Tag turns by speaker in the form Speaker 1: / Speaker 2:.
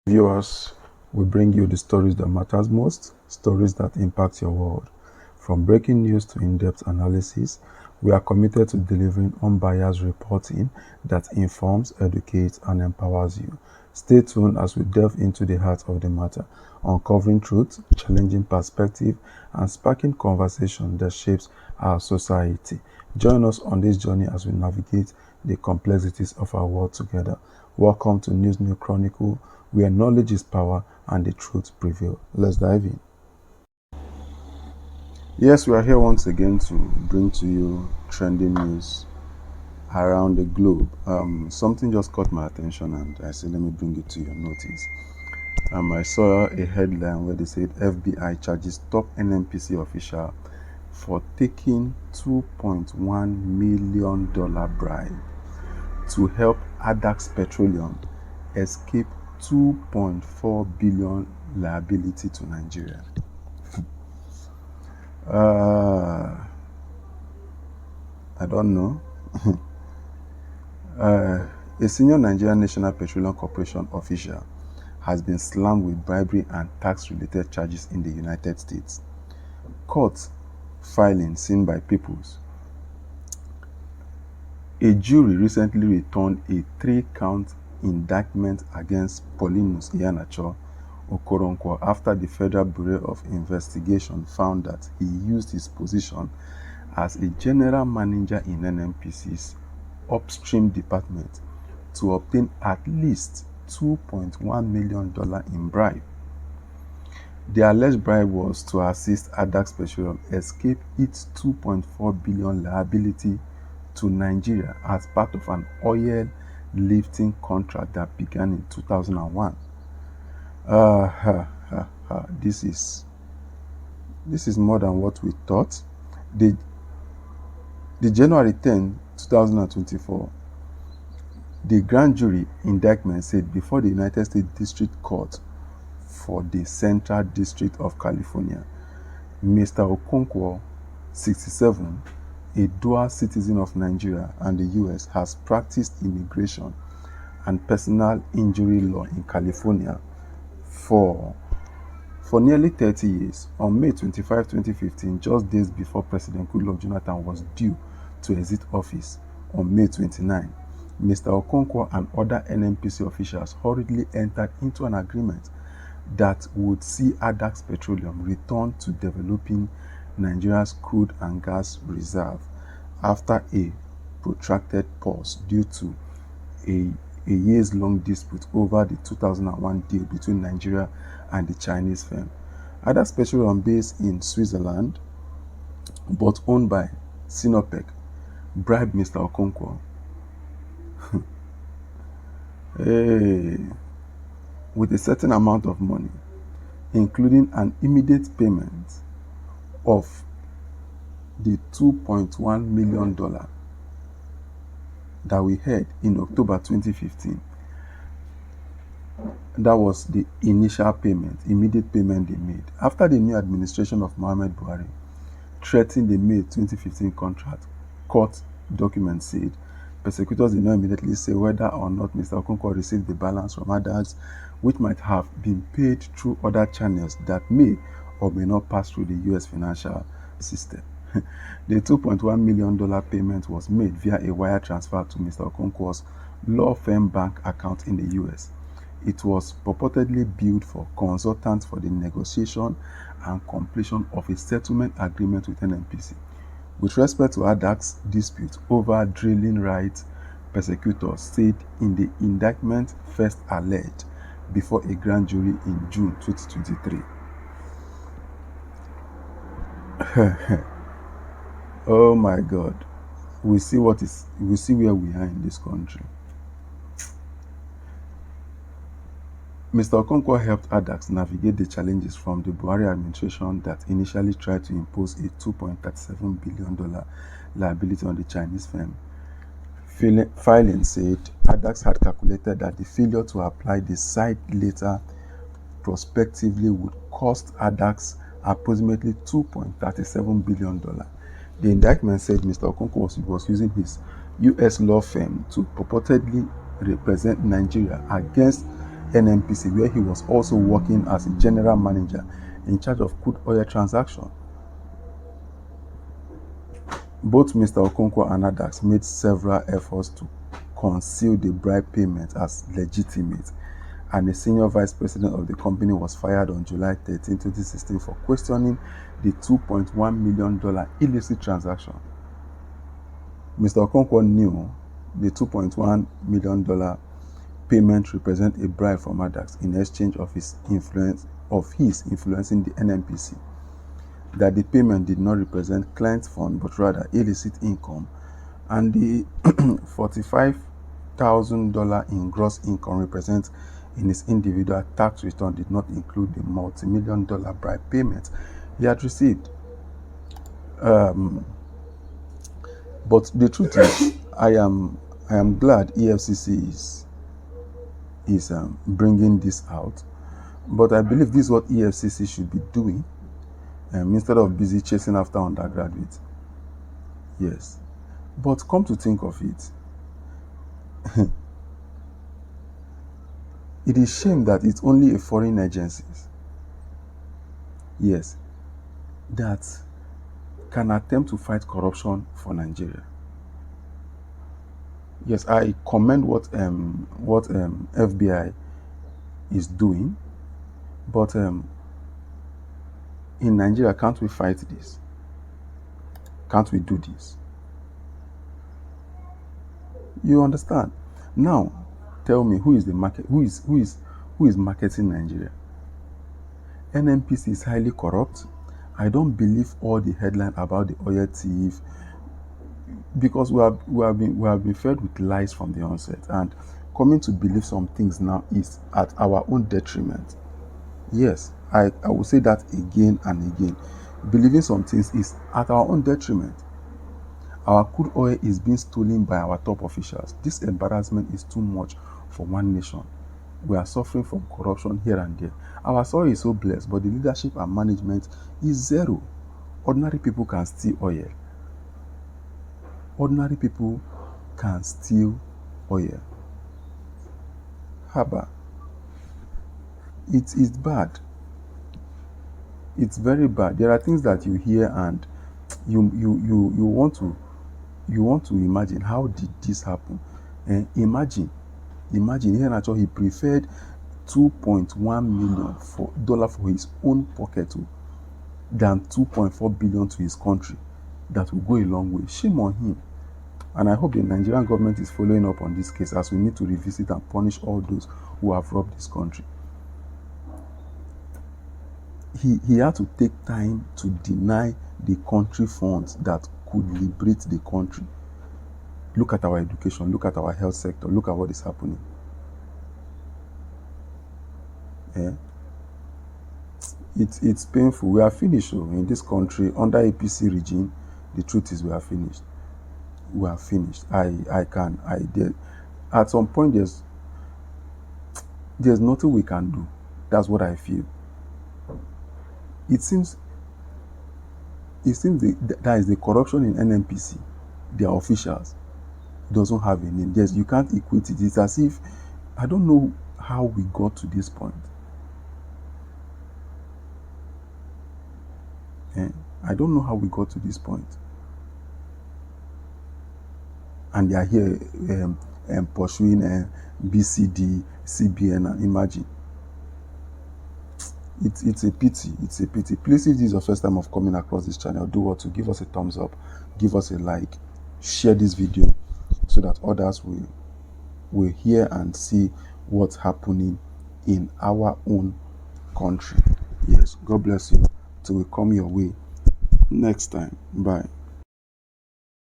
Speaker 1: Viewers, we bring you the stories that matters most, stories that impact your world. From breaking news to in-depth analysis, we are committed to delivering unbiased reporting that informs, educates, and empowers you. Stay tuned as we delve into the heart of the matter, uncovering truth, challenging perspective, and sparking conversation that shapes our society. Join us on this journey as we navigate the complexities of our world together. Welcome to News New Chronicle, where knowledge is power and the truth prevail. Let's dive in. Yes, we are here once again to bring to you trending news around the globe. Something just caught my attention and I said, let me bring it to your notice. I saw a headline where they said FBI charges top NNPC official for taking $2.1 million bribe to help Addax Petroleum escape 2.4 billion liability to Nigeria. I don't know. A senior Nigerian National Petroleum Corporation official has been slammed with bribery and tax-related charges in the United States. Court filing seen by Peoples. A jury recently returned a 3-count indictment against Paulinus Iheanacho Okoronkwo after the Federal Bureau of Investigation found that he used his position as a general manager in NNPC's upstream department to obtain at least $2.1 million in bribe. The alleged bribe was to assist Addax Petroleum escape its $2.4 billion liability to Nigeria as part of an oil lifting contract that began in 2001. This is more than what we thought. The January 10, 2024, the grand jury indictment said before the United States District Court for the Central District of California, Mr. Okonkwo, 67, a dual citizen of Nigeria and the US, has practiced immigration and personal injury law in California for nearly 30 years. On May 25, 2015, just days before President Goodluck Jonathan was due to exit office on May 29, Mr. Okonkwo and other NNPC officials hurriedly entered into an agreement that would see Addax Petroleum return to developing Nigeria's crude and gas reserve after a protracted pause due to a years-long dispute over the 2001 deal between Nigeria and the Chinese firm. Addax Petroleum, based in Switzerland but owned by Sinopec, bribed Mr. Okonkwo with a certain amount of money, including an immediate payment of the $2.1 million that we heard in October 2015. That was the initial payment, immediate payment they made. After the new administration of Muhammad Buhari threatened the May 2015 contract, court documents said prosecutors did not immediately say whether or not Mr. Okonkwo received the balance from others, which might have been paid through other channels that may or may not pass through the US financial system. The $2.1 million payment was made via a wire transfer to Mr. Okonkwo's law firm bank account in the US. It was purportedly billed for consultants for the negotiation and completion of a settlement agreement with NNPC. With respect to Addax dispute over drilling rights, prosecutors said in the indictment first alleged before a grand jury in June 2023. Oh my God. We see where we are in this country. Mr. Okonkwo helped Addax navigate the challenges from the Buhari administration that initially tried to impose a $2.37 billion liability on the Chinese firm. Filing said Addax had calculated that the failure to apply the side letter prospectively would cost Addax approximately $2.37 billion. The indictment said Mr. Okonkwo was using his US law firm to purportedly represent Nigeria against NNPC, where he was also working as a general manager in charge of crude oil transaction. Both Mr. Okonkwo and Addax made several efforts to conceal the bribe payment as legitimate, and a senior vice president of the company was fired on July 13, 2016 for questioning the $2.1 million illicit transaction. Mr. Okonkwo knew the $2.1 million payment represent a bribe from Addax in exchange of his influencing the NNPC, that the payment did not represent client fund but rather illicit income, and the $45,000 in gross income represent in his individual tax return did not include the multi-million-dollar bribe payment he had received. But the truth is, I am glad EFCC is bringing this out. But I believe this is what EFCC should be doing, instead of busy chasing after undergraduates. Yes. But come to think of it, it is shame that it's only a foreign agencies, yes, that can attempt to fight corruption for Nigeria. Yes, I commend what FBI is doing, but in Nigeria, can't we fight this? Can't we do this? You understand? Now, tell me, who is the market? Who is marketing Nigeria? NNPC is highly corrupt. I don't believe all the headline about the oil thief, because we have been fed with lies from the onset, and coming to believe some things now is at our own detriment. Yes, I will say that again and again. Believing some things is at our own detriment. Our crude oil is being stolen by our top officials. This embarrassment is too much for one nation. We are suffering from corruption here and there. Our soil is so blessed, but the leadership and management is zero. Ordinary people can steal oil. Ordinary people can steal oil. Haba. It's bad. It's very bad. There are things that you hear and you want to imagine, how did this happen? Imagine here naturally he preferred $2.1 million for his own pocket than $2.4 billion to his country. That will go a long way. Shame on him. And I hope the Nigerian government is following up on this case, as we need to revisit and punish all those who have robbed this country. He had to take time to deny the country funds that could liberate the country. Look at our education, look at our health sector, look at what is happening. It's painful. We are finished in this country under APC regime. The truth is, we are finished. We are finished. At some point, there's nothing we can do. That's what I feel. It seems that is the corruption in NNPC. Their officials doesn't have a name. You can't equate it. It's as if, I don't know how we got to this point. I don't know how we got to this point. And they are here pursuing BCD, CBN, and imagine. It's a pity. It's a pity. Please, if this is your first time of coming across this channel, do what to give us a thumbs up, give us a like, share this video so that others will hear and see what's happening in our own country. Yes, God bless you till we come your way next time. Bye.